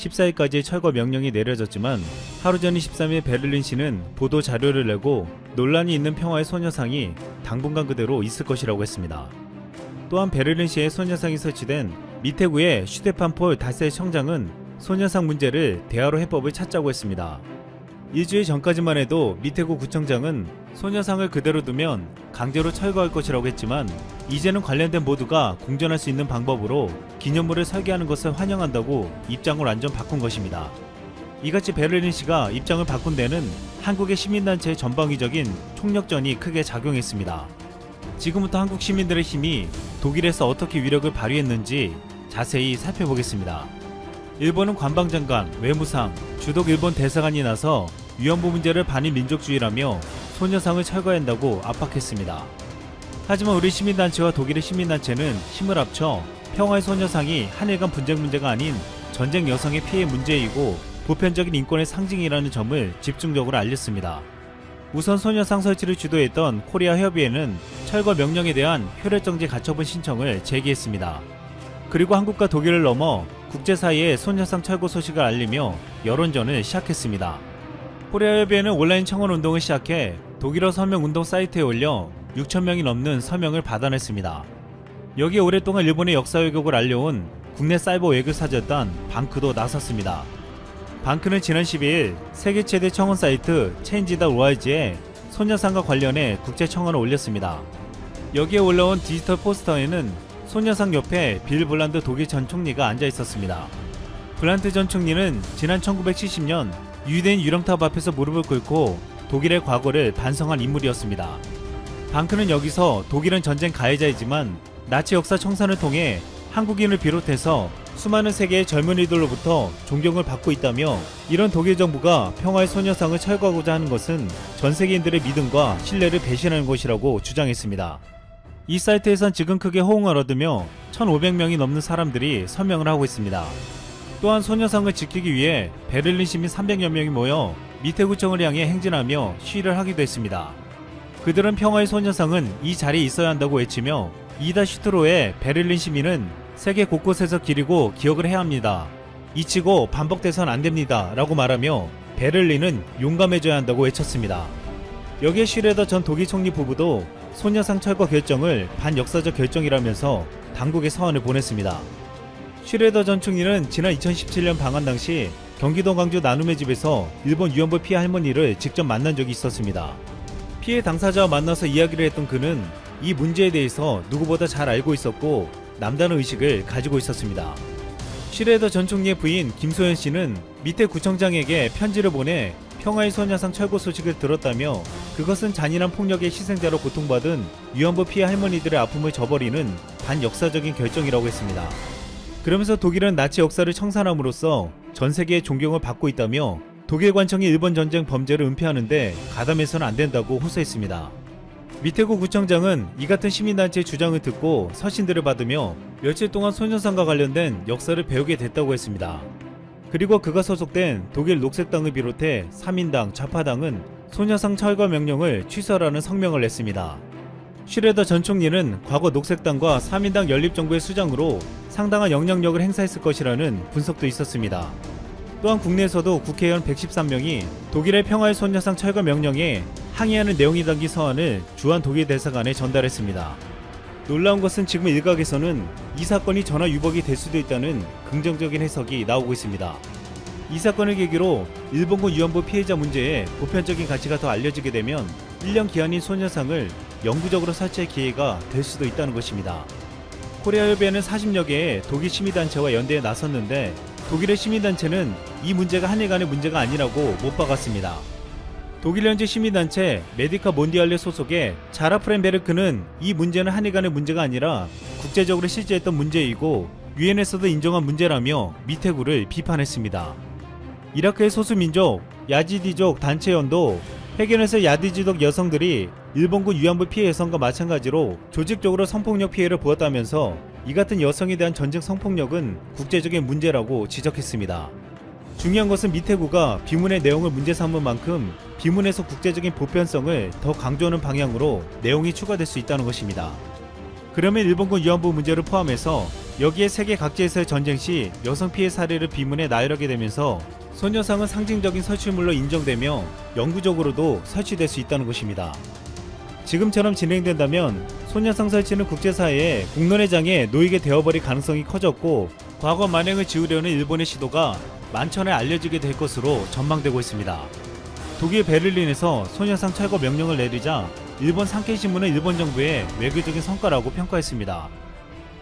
14일까지 철거 명령이 내려졌지만 하루 전인 13일 베를린시는 보도 자료를 내고 논란이 있는 평화의 소녀상이 당분간 그대로 있을 것이라고 했습니다. 또한 베를린시에 소녀상이 설치된 미테구의 슈테판 폴 다세 청장은 소녀상 문제를 대화로 해법을 찾자고 했습니다. 일주일 전까지만 해도 미테구 구청장은 소녀상을 그대로 두면 강제로 철거할 것이라고 했지만 이제는 관련된 모두가 공존할 수 있는 방법으로 기념물을 설계하는 것을 환영한다고 입장을 완전 바꾼 것입니다. 이같이 베를린시가 입장을 바꾼 데는 한국의 시민단체의 전방위적인 총력전이 크게 작용했습니다. 지금부터 한국 시민들의 힘이 독일에서 어떻게 위력을 발휘했는지 자세히 살펴보겠습니다. 일본은 관방장관, 외무상, 주독 일본 대사관이 나서 위안부 문제를 반일 민족주의라며 소녀상을 철거해야 한다고 압박했습니다. 하지만 우리 시민단체와 독일의 시민단체는 힘을 합쳐 평화의 소녀상이 한일 간 분쟁 문제가 아닌 전쟁 여성의 피해 문제이고 보편적인 인권의 상징이라는 점을 집중적으로 알렸습니다. 우선 소녀상 설치를 주도했던 코리아 협의회는 철거 명령에 대한 효력정지 가처분 신청을 제기했습니다. 그리고 한국과 독일을 넘어 국제사회에 소녀상 철거 소식을 알리며 여론전을 시작했습니다. 코리아협의회는 온라인 청원 운동을 시작해 독일어 서명 운동 사이트에 올려 6,000명이 넘는 서명을 받아냈습니다. 여기에 오랫동안 일본의 역사 왜곡을 알려온 국내 사이버 외교사절단 방크도 나섰습니다. 방크는 지난 12일 세계 최대 청원 사이트 change.org에 소녀상과 관련해 국제 청원을 올렸습니다. 여기에 올라온 디지털 포스터에는 소녀상 옆에 빌 블란트 독일 전 총리가 앉아 있었습니다. 블란트 전 총리는 지난 1970년 유대인 유령탑 앞에서 무릎을 꿇고 독일의 과거를 반성한 인물이었습니다. 방크는 여기서 독일은 전쟁 가해자이지만 나치 역사 청산을 통해 한국인을 비롯해서 수많은 세계의 젊은이들로부터 존경을 받고 있다며 이런 독일 정부가 평화의 소녀상을 철거하고자 하는 것은 전 세계인들의 믿음과 신뢰를 배신하는 것이라고 주장했습니다. 이 사이트에선 지금 크게 호응을 얻으며 1,500명이 넘는 사람들이 서명을 하고 있습니다. 또한 소녀상을 지키기 위해 베를린 시민 300여 명이 모여 미테구청을 향해 행진하며 시위를 하기도 했습니다. 그들은 평화의 소녀상은 이 자리에 있어야 한다고 외치며 이다 슈트로의 베를린 시민은 세계 곳곳에서 기리고 기억을 해야 합니다. 잊히고 반복돼선 안 됩니다. 라고 말하며 베를린은 용감해져야 한다고 외쳤습니다. 여기에 슈레더 전 독일 총리 부부도 소녀상 철거 결정을 반역사적 결정이라면서 당국에 서한을 보냈습니다. 슈레더 전 총리는 지난 2017년 방한 당시 경기도 광주 나눔의 집에서 일본 위안부 피해 할머니를 직접 만난 적이 있었습니다. 피해 당사자와 만나서 이야기를 했던 그는 이 문제에 대해서 누구보다 잘 알고 있었고 남다른 의식을 가지고 있었습니다. 슈레더 전 총리의 부인 김소연 씨는 밑에 구청장에게 편지를 보내 평화의 소녀상 철거 소식을 들었다며 그것은 잔인한 폭력의 희생자로 고통받은 위안부 피해 할머니들의 아픔을 저버리는 반역사적인 결정이라고 했습니다. 그러면서 독일은 나치 역사를 청산함으로써 전 세계의 존경을 받고 있다며 독일 관청이 일본 전쟁 범죄를 은폐하는데 가담해서는 안 된다고 호소했습니다. 미테구 구청장은 이 같은 시민단체의 주장을 듣고 서신들을 받으며 며칠 동안 소녀상과 관련된 역사를 배우게 됐다고 했습니다. 그리고 그가 소속된 독일 녹색당을 비롯해 3인당, 좌파당은 소녀상 철거 명령을 취소하라는 성명을 냈습니다. 슈레더 전 총리는 과거 녹색당과 3인당 연립정부의 수장으로 상당한 영향력을 행사했을 것이라는 분석도 있었습니다. 또한 국내에서도 국회의원 113명이 독일의 평화의 소녀상 철거 명령에 항의하는 내용이 담긴 서한을 주한 독일 대사관에 전달했습니다. 놀라운 것은 지금 일각에서는 이 사건이 전화 유복이 될 수도 있다는 긍정적인 해석이 나오고 있습니다. 이 사건을 계기로 일본군 위안부 피해자 문제에 보편적인 가치가 더 알려지게 되면 1년 기한인 소녀상을 영구적으로 설치할 기회가 될 수도 있다는 것입니다. 코리아 협의회는 40여 개의 독일 시민단체와 연대에 나섰는데 독일의 시민단체는 이 문제가 한일 간의 문제가 아니라고 못 박았습니다. 독일 현지 시민단체 메디카 몬디알레 소속의 자라 프렌베르크는 이 문제는 한일 간의 문제가 아니라 국제적으로 실제했던 문제이고 유엔에서도 인정한 문제라며 미테구를 비판했습니다. 이라크의 소수민족 야지디족 단체연도 해견에서 야디지족 여성들이 일본군 위안부 피해 여성과 마찬가지로 조직적으로 성폭력 피해를 보았다면서 이 같은 여성에 대한 전쟁 성폭력은 국제적인 문제라고 지적했습니다. 중요한 것은 미테구가 비문의 내용을 문제 삼은 만큼 비문에서 국제적인 보편성을 더 강조하는 방향으로 내용이 추가될 수 있다는 것입니다. 그러면 일본군 위안부 문제를 포함해서 여기에 세계 각지에서의 전쟁 시 여성 피해 사례를 비문에 나열하게 되면서 소녀상은 상징적인 설치물로 인정되며 영구적으로도 설치될 수 있다는 것입니다. 지금처럼 진행된다면 소녀상 설치는 국제사회에 공론의 장에 놓이게 되어버릴 가능성이 커졌고 과거 만행을 지우려는 일본의 시도가 만천에 알려지게 될 것으로 전망되고 있습니다. 독일 베를린에서 소녀상 철거 명령을 내리자 일본 산케이신문은 일본 정부의 외교적인 성과라고 평가했습니다.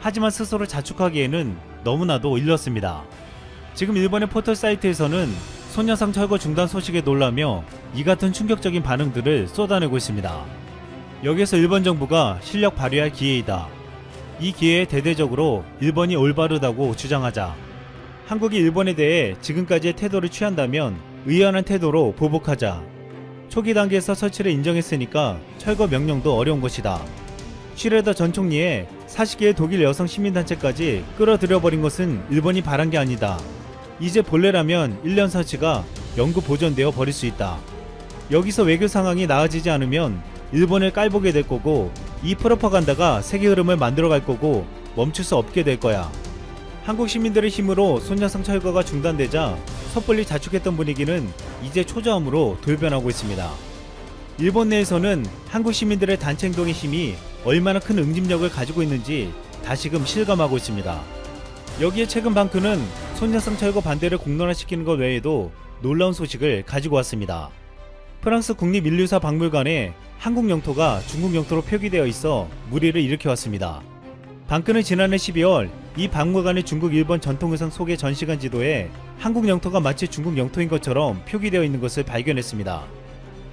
하지만 스스로 자축하기에는 너무나도 일렀습니다. 지금 일본의 포털 사이트에서는 소녀상 철거 중단 소식에 놀라며 이 같은 충격적인 반응들을 쏟아내고 있습니다. 여기에서 일본 정부가 실력 발휘할 기회이다. 이 기회에 대대적으로 일본이 올바르다고 주장하자 한국이 일본에 대해 지금까지의 태도를 취한다면 의연한 태도로 보복하자. 초기 단계에서 설치를 인정했으니까 철거 명령도 어려운 것이다. 슈레더 전 총리의 40개의 독일 여성 시민단체까지 끌어들여버린 것은 일본이 바란 게 아니다. 이제 본래라면 1년 설치가 영구 보존되어 버릴 수 있다. 여기서 외교 상황이 나아지지 않으면 일본을 깔보게 될 거고 이 프로파간다가 세계 흐름을 만들어갈 거고 멈출 수 없게 될 거야. 한국 시민들의 힘으로 소녀상 철거가 중단되자 섣불리 자축했던 분위기는 이제 초저함으로 돌변하고 있습니다. 일본 내에서는 한국 시민들의 단체 행동의 힘이 얼마나 큰 응집력을 가지고 있는지 다시금 실감하고 있습니다. 여기에 최근 방크는 소녀상 철거 반대를 공론화시키는 것 외에도 놀라운 소식을 가지고 왔습니다. 프랑스 국립인류사 박물관에 한국 영토가 중국 영토로 표기되어 있어 무리를 일으켜왔습니다. 방크는 지난해 12월 이 박물관의 중국 일본 전통의상 소개 전시관 지도에 한국 영토가 마치 중국 영토인 것처럼 표기되어 있는 것을 발견했습니다.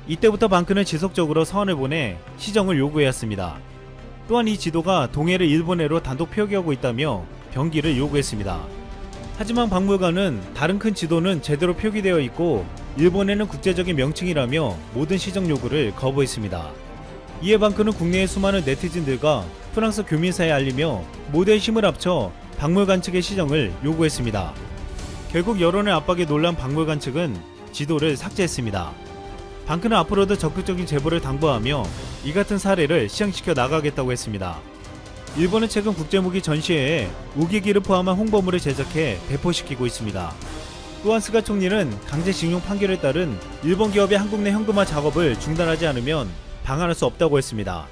이때부터 방크는 지속적으로 서한을 보내 시정을 요구해왔습니다. 또한 이 지도가 동해를 일본해로 단독 표기하고 있다며 병기를 요구했습니다. 하지만 박물관은 다른 큰 지도는 제대로 표기되어 있고 일본에는 국제적인 명칭이라며 모든 시정 요구를 거부했습니다. 이에 방크는 국내의 수많은 네티즌들과 프랑스 교민사에 알리며 모두의 힘을 합쳐 박물관 측의 시정을 요구했습니다. 결국 여론의 압박에 놀란 박물관 측은 지도를 삭제했습니다. 방크는 앞으로도 적극적인 제보를 당부하며 이 같은 사례를 시행시켜 나가겠다고 했습니다. 일본은 최근 국제무기 전시회에 우기기를 포함한 홍보물을 제작해 배포시키고 있습니다. 또한 스가 총리는 강제징용 판결에 따른 일본 기업의 한국 내 현금화 작업을 중단하지 않으면 방한할 수 없다고 했습니다.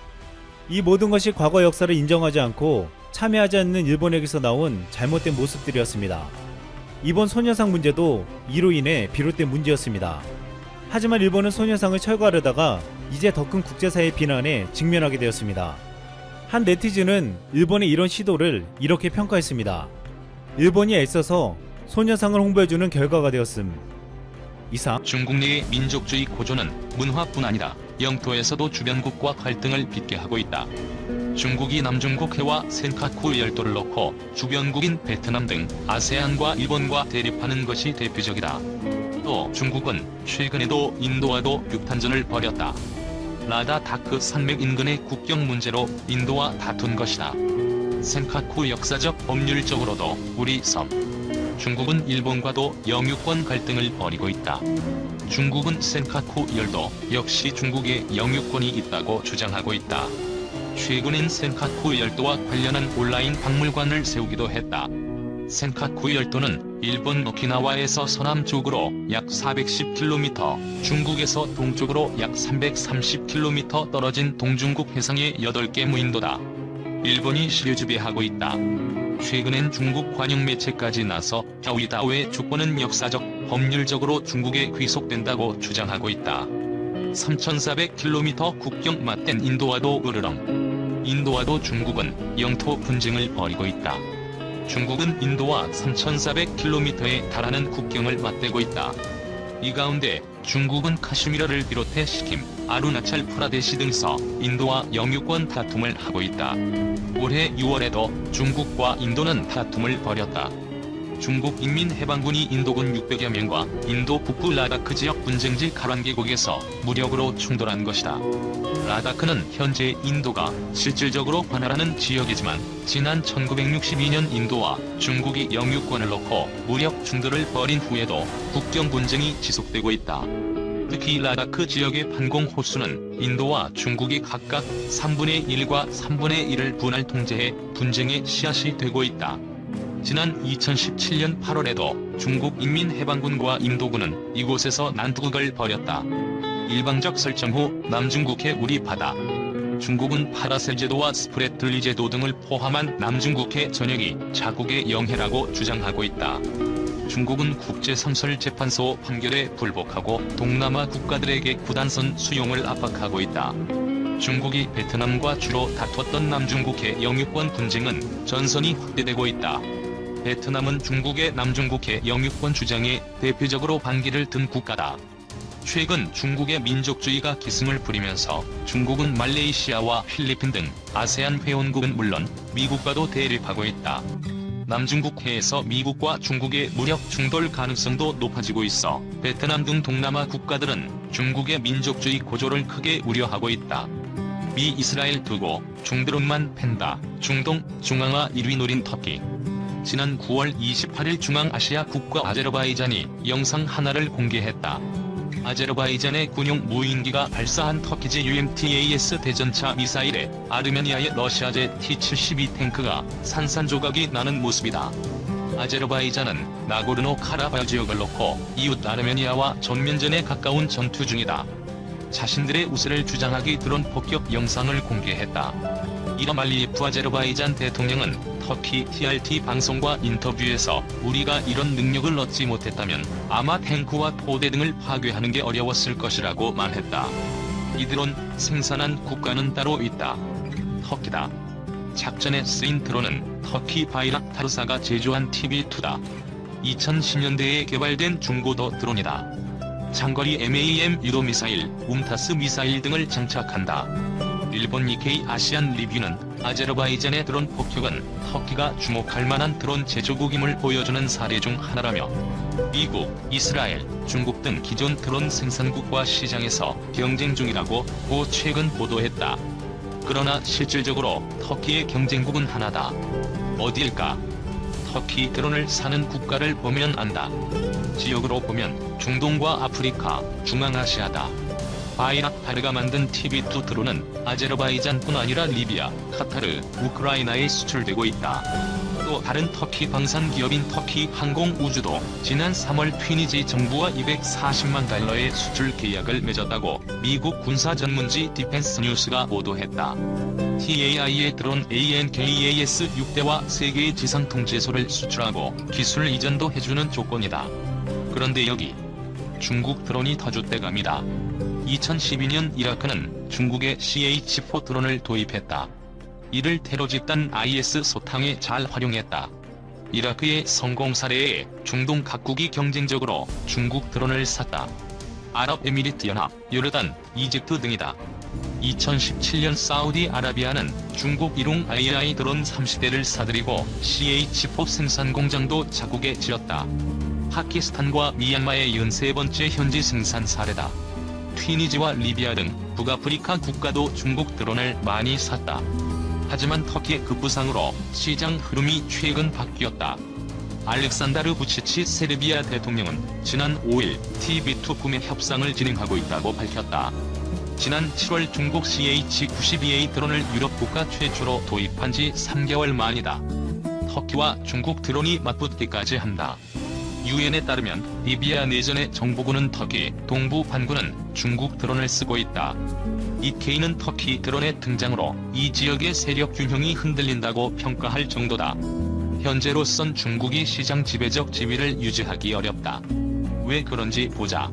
이 모든 것이 과거 역사를 인정하지 않고 참여하지 않는 일본에게서 나온 잘못된 모습들이었습니다. 이번 소녀상 문제도 이로 인해 비롯된 문제였습니다. 하지만 일본은 소녀상을 철거하려다가 이제 더 큰 국제사회의 비난에 직면하게 되었습니다. 한 네티즌은 일본의 이런 시도를 이렇게 평가했습니다. 일본이 애써서 소녀상을 홍보해주는 결과가 되었음. 이상 중국 내의 민족주의 고조는 문화뿐 아니라 영토에서도 주변국과 갈등을 빚게 하고 있다. 중국이 남중국 해와 센카쿠 열도를 놓고 주변국인 베트남 등 아세안과 일본과 대립하는 것이 대표적이다. 또 중국은 최근에도 인도와도 육탄전을 벌였다. 라다다크 산맥 인근의 국경 문제로 인도와 다툰 것이다. 센카쿠 역사적 법률적으로도 우리 섬. 중국은 일본과도 영유권 갈등을 벌이고 있다. 중국은 센카쿠 열도 역시 중국의 영유권이 있다고 주장하고 있다. 최근엔 센카쿠 열도와 관련한 온라인 박물관을 세우기도 했다. 센카쿠 열도는 일본 오키나와에서 서남쪽으로 약 410km, 중국에서 동쪽으로 약 330km 떨어진 동중국 해상의 8개 무인도다. 일본이 시류지배하고 있다. 최근엔 중국 관영 매체까지 나서 샤오이다오의 주권은 역사적, 법률적으로 중국에 귀속된다고 주장하고 있다. 3,400km 국경 맞댄 인도와도 으르렁. 인도와도 중국은 영토 분쟁을 벌이고 있다. 중국은 인도와 3,400km에 달하는 국경을 맞대고 있다. 이 가운데 중국은 카슈미르를 비롯해 시킴, 아루나찰 프라데시 등서 인도와 영유권 다툼을 하고 있다. 올해 6월에도 중국과 인도는 다툼을 벌였다. 중국 인민해방군이 인도군 600여 명과 인도 북부 라다크 지역 분쟁지 가란 계곡에서 무력으로 충돌한 것이다. 라다크는 현재 인도가 실질적으로 관할하는 지역이지만 지난 1962년 인도와 중국이 영유권을 놓고 무력 충돌을 벌인 후에도 국경 분쟁이 지속되고 있다. 특히 라다크 지역의 판공 호수는 인도와 중국이 각각 3분의 1과 3분의 1을 분할 통제해 분쟁의 씨앗이 되고 있다. 지난 2017년 8월에도 중국 인민해방군과 인도군은 이곳에서 난투극을 벌였다. 일방적 설정 후 남중국해 우리 바다. 중국은 파라셀 제도와 스프레틀리 제도 등을 포함한 남중국해 전역이 자국의 영해라고 주장하고 있다. 중국은 국제상설재판소 판결에 불복하고 동남아 국가들에게 구단선 수용을 압박하고 있다. 중국이 베트남과 주로 다퉜던 남중국해 영유권 분쟁은 전선이 확대되고 있다. 베트남은 중국의 남중국해 영유권 주장에 대표적으로 반기를 든 국가다. 최근 중국의 민족주의가 기승을 부리면서 중국은 말레이시아와 필리핀 등 아세안 회원국은 물론 미국과도 대립하고 있다. 남중국해에서 미국과 중국의 무력 충돌 가능성도 높아지고 있어 베트남 등 동남아 국가들은 중국의 민족주의 고조를 크게 우려하고 있다. 미 이스라엘 두고 중드론만 팬다. 중동, 중앙아 1위 노린 터키. 지난 9월 28일 중앙아시아 국가 아제르바이잔이 영상 하나를 공개했다. 아제르바이잔의 군용 무인기가 발사한 터키제 UMTAS 대전차 미사일에 아르메니아의 러시아제 T-72 탱크가 산산조각이 나는 모습이다. 아제르바이잔은 나고르노 카라바흐 지역을 놓고 이웃 아르메니아와 전면전에 가까운 전투 중이다. 자신들의 우세를 주장하기 드론 폭격 영상을 공개했다. 이람 알리예프 아제르바이잔 대통령은 터키 TRT 방송과 인터뷰에서 우리가 이런 능력을 얻지 못했다면 아마 탱크와 포대 등을 파괴하는 게 어려웠을 것이라고 말했다. 이 드론 생산한 국가는 따로 있다. 터키다. 작전에 쓰인 드론은 터키 바이락타르사가 제조한 TB2다. 2010년대에 개발된 중고도 드론이다. 장거리 MAM 유도 미사일, 움타스 미사일 등을 장착한다. 일본 니케이 아시안 리뷰는 아제르바이잔의 드론 폭격은 터키가 주목할 만한 드론 제조국임을 보여주는 사례 중 하나라며 미국, 이스라엘, 중국 등 기존 드론 생산국과 시장에서 경쟁 중이라고 고 최근 보도했다. 그러나 실질적으로 터키의 경쟁국은 하나다. 어디일까? 터키 드론을 사는 국가를 보면 안다. 지역으로 보면 중동과 아프리카, 중앙아시아다. 바이락타르가 만든 TB2 드론은 아제르바이잔뿐 아니라 리비아, 카타르, 우크라이나에 수출되고 있다. 또 다른 터키 방산 기업인 터키 항공우주도 지난 3월 튀니지 정부와 240만 달러의 수출 계약을 맺었다고 미국 군사 전문지 디펜스 뉴스가 보도했다. TAI의 드론 ANKAS 6대와 3개의 지상 통제소를 수출하고 기술 이전도 해주는 조건이다. 그런데 여기 중국 드론이 터줏대감이다. 2012년 이라크는 중국의 CH-4 드론을 도입했다. 이를 테러 집단 IS 소탕에 잘 활용했다. 이라크의 성공 사례에 중동 각국이 경쟁적으로 중국 드론을 샀다. 아랍에미리트 연합, 요르단, 이집트 등이다. 2017년 사우디아라비아는 중국 일용 AI 드론 30대를 사들이고 CH-4 생산 공장도 자국에 지었다. 파키스탄과 미얀마의 13번째 현지 생산 사례다. 튀니지와 리비아 등 북아프리카 국가도 중국 드론을 많이 샀다. 하지만 터키의 급부상으로 시장 흐름이 최근 바뀌었다. 알렉산다르 부치치 세르비아 대통령은 지난 5일 TB2 구매 협상을 진행하고 있다고 밝혔다. 지난 7월 중국 CH-92A 드론을 유럽 국가 최초로 도입한 지 3개월 만이다. 터키와 중국 드론이 맞붙기까지 한다. 유엔에 따르면 리비아 내전의 정보군은 터키, 동부 반군은 중국 드론을 쓰고 있다. EK는 터키 드론의 등장으로 이 지역의 세력 균형이 흔들린다고 평가할 정도다. 현재로선 중국이 시장 지배적 지위를 유지하기 어렵다. 왜 그런지 보자.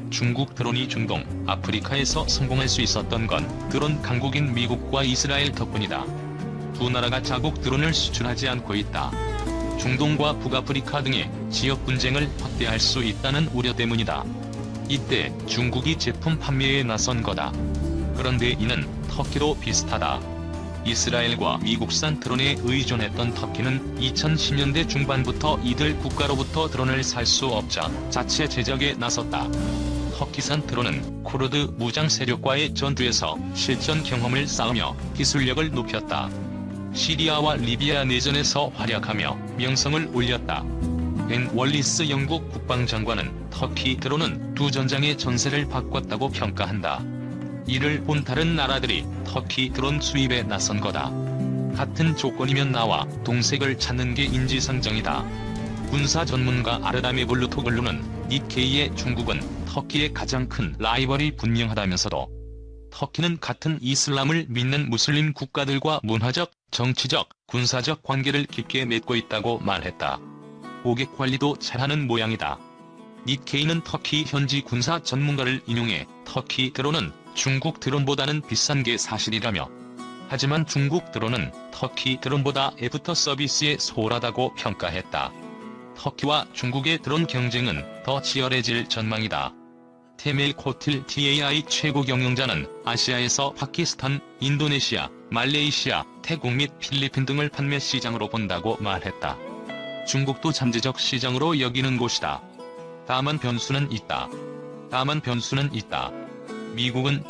중국 드론이 중동, 아프리카에서 성공할 수 있었던 건 드론 강국인 미국과 이스라엘 덕분이다. 두 나라가 자국 드론을 수출하지 않고 있다. 중동과 북아프리카 등의 지역 분쟁을 확대할 수 있다는 우려 때문이다. 이때 중국이 제품 판매에 나선 거다. 그런데 이는 터키도 비슷하다. 이스라엘과 미국산 드론에 의존했던 터키는 2010년대 중반부터 이들 국가로부터 드론을 살 수 없자 자체 제작에 나섰다. 터키산 드론은 쿠르드 무장 세력과의 전투에서 실전 경험을 쌓으며 기술력을 높였다. 시리아와 리비아 내전에서 활약하며 명성을 올렸다. 벤 월리스 영국 국방장관은 터키 드론은 두 전장의 전세를 바꿨다고 평가한다. 이를 본 다른 나라들이 터키 드론 수입에 나선 거다. 같은 조건이면 나와 동색을 찾는 게 인지상정이다. 군사 전문가 아르다미 블루토글루는 니케이의 중국은 터키의 가장 큰 라이벌이 분명하다면서도 터키는 같은 이슬람을 믿는 무슬림 국가들과 문화적, 정치적, 군사적 관계를 깊게 맺고 있다고 말했다. 고객 관리도 잘하는 모양이다. 니케이는 터키 현지 군사 전문가를 인용해 터키 드론은 중국 드론보다는 비싼 게 사실이라며, 하지만 중국 드론은 터키 드론보다 애프터 서비스에 소홀하다고 평가했다. 터키와 중국의 드론 경쟁은 더 치열해질 전망이다. 테멜 코틸 TAI 최고 경영자는 아시아에서 파키스탄, 인도네시아, 말레이시아, 태국 및 필리핀 등을 판매 시장으로 본다고 말했다. 중국도 잠재적 시장으로 여기는 곳이다. 다만 변수는 있다. 미국은